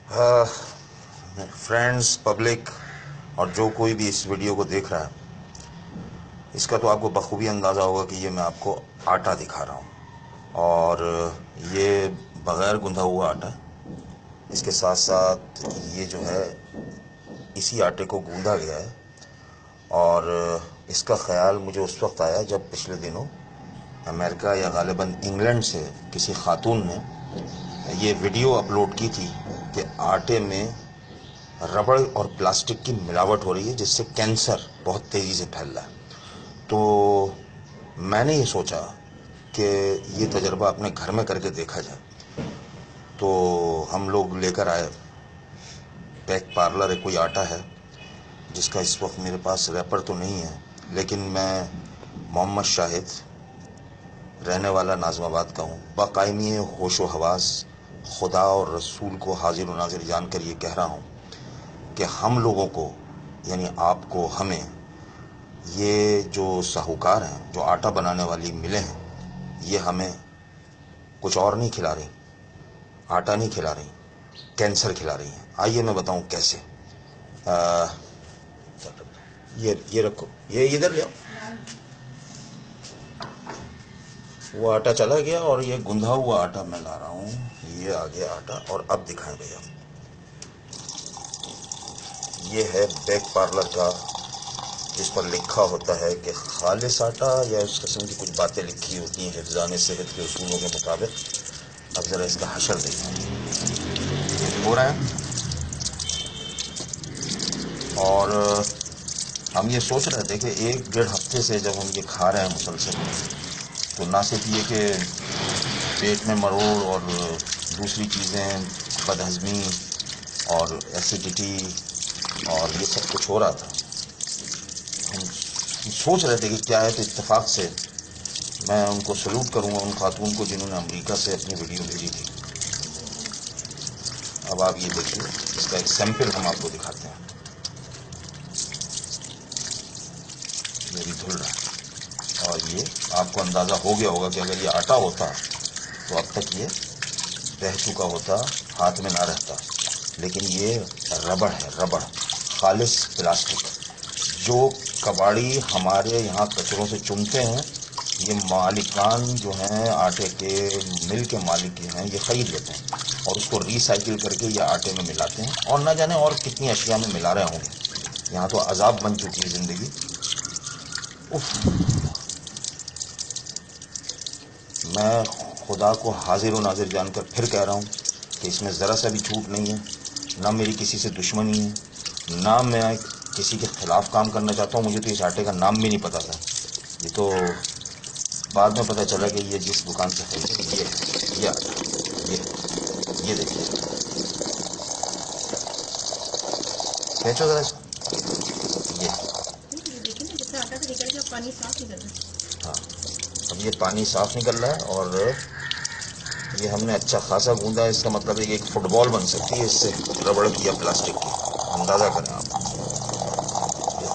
Friends, public और जो कोई भी इस वीडियो को देख रहा है, इसका तो आपको बखूबी अंदाज़ा होगा कि ये मैं आपको आटा दिखा रहा हूँ और ये बग़ैर गूंधा हुआ आटा है। इसके साथ साथ ये जो है इसी आटे को गूंधा गया है और इसका ख़याल मुझे उस वक्त आया जब पिछले दिनों अमेरिका या गालिबन इंग्लैंड से किसी खातून ने ये वीडियो अपलोड की थी कि आटे में रबड़ और प्लास्टिक की मिलावट हो रही है जिससे कैंसर बहुत तेज़ी से फैल रहा है। तो मैंने ये सोचा कि ये तजर्बा अपने घर में करके देखा जाए। तो हम लोग लेकर आए पैक पार्लर कोई आटा है जिसका इस वक्त मेरे पास रैपर तो नहीं है, लेकिन मैं मोहम्मद शाहिद रहने वाला नाज़िमाबाद का हूँ। बाकायमी होश व हवास खुदा और रसूल को हाजिर व नाज़िर जानकर ये कह रहा हूँ कि हम लोगों को यानी आपको, हमें ये जो साहूकार हैं, जो आटा बनाने वाली मिलें हैं, ये हमें कुछ और नहीं खिला रही, आटा नहीं खिला रही, कैंसर खिला रही हैं। आइए मैं बताऊं कैसे। ये रखो, ये इधर ले आओ। वो आटा चला गया और ये गुंधा हुआ आटा मैं ला रहा हूँ। ये आ गया आटा और अब दिखाएं भैया। ये है बैक पार्लर का, जिस पर लिखा होता है कि खालिस आटा या उस किस्म की कुछ बातें लिखी होती हैं हिफ्ज़ान सेहत के उसूलों के मुताबिक। अब ज़रा इसका हशर देखें। ये हो रहा है और हम ये सोच रहे थे कि 1-1.5 हफ्ते से जब हम ये खा रहे हैं मुसलसल, तो ना सिर्फ ये कि पेट में मरोड़ और दूसरी चीज़ें, बदहज़मी और एसिडिटी और ये सब कुछ हो रहा था। हम सोच रहे थे कि क्या है, तो इत्तेफाक से मैं उनको सल्यूट करूंगा, उन खातून को जिन्होंने अमेरिका से अपनी वीडियो भेजी थी। अब आप ये देखिए, इसका एक सैंपल हम आपको दिखाते हैं। ये भी धुल रहा है और ये आपको अंदाज़ा हो गया होगा कि अगर ये आटा होता तो अब तक ये बह चुका होता, हाथ में ना रहता। लेकिन ये रबड़ है, रबड़, खालिस प्लास्टिक। जो कबाड़ी हमारे यहाँ कचरों से चुनते हैं, ये मालिकान जो हैं आटे के, मिल के मालिक जो हैं, ये ख़रीद लेते हैं और उसको रिसाइकिल करके ये आटे में मिलाते हैं और ना जाने और कितनी अशिया में मिला रहे होंगे। यहाँ तो अजाब बन चुकी है ज़िंदगी। मैं खुदा को हाजिर व नाजिर जानकर फिर कह रहा हूँ कि इसमें ज़रा सा भी झूठ नहीं है, ना मेरी किसी से दुश्मनी है, ना मैं किसी के ख़िलाफ़ काम करना चाहता हूँ। मुझे तो इस आटे का नाम भी नहीं पता था। ये तो बाद में पता चला कि ये जिस दुकान से खरीदे ये आटा, ये देखिए, खींचो ज़रा इसको। पानी साफ निकल रहा है। हाँ, अब ये पानी साफ निकल रहा है और ये हमने अच्छा खासा गूंदा है। इसका मतलब है कि एक फुटबॉल बन सकती है इससे, रबड़ की या प्लास्टिक की। अंदाज़ा करें आप।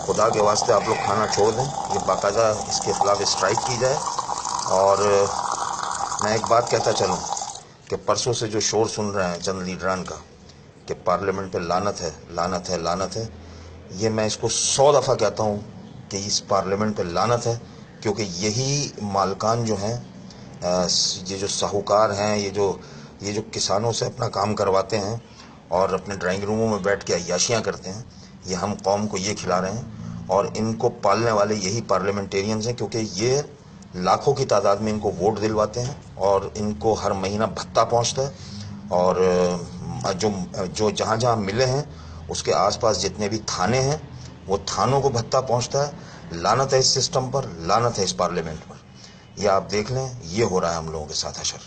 खुदा के वास्ते आप लोग खाना छोड़ दें, ये बाकायदा इसके ख़िलाफ़ स्ट्राइक की जाए। और मैं एक बात कहता चलूँ कि परसों से जो शोर सुन रहे हैं चंद लीडरान का कि पार्लियामेंट पे लानत है, लानत है, लानत है, ये मैं इसको 100 दफ़ा कहता हूँ कि इस पार्लियामेंट पे लानत है, क्योंकि यही मालकान जो हैं, ये जो साहूकार हैं, ये जो किसानों से अपना काम करवाते हैं और अपने ड्राइंग रूमों में बैठ के अय्याशियाँ करते हैं, ये हम कौम को ये खिला रहे हैं और इनको पालने वाले यही पार्लियामेंटेरियंस हैं, क्योंकि ये लाखों की तादाद में इनको वोट दिलवाते हैं और इनको हर महीना भत्ता पहुँचता है। और जो जहाँ जहाँ मिले हैं उसके आसपास जितने भी थाने हैं, वो थानों को भत्ता पहुँचता है। लानत है इस सिस्टम पर, लानत है इस पार्लियामेंट पर। ये आप देख लें, ये हो रहा है हम लोगों के साथ हशर।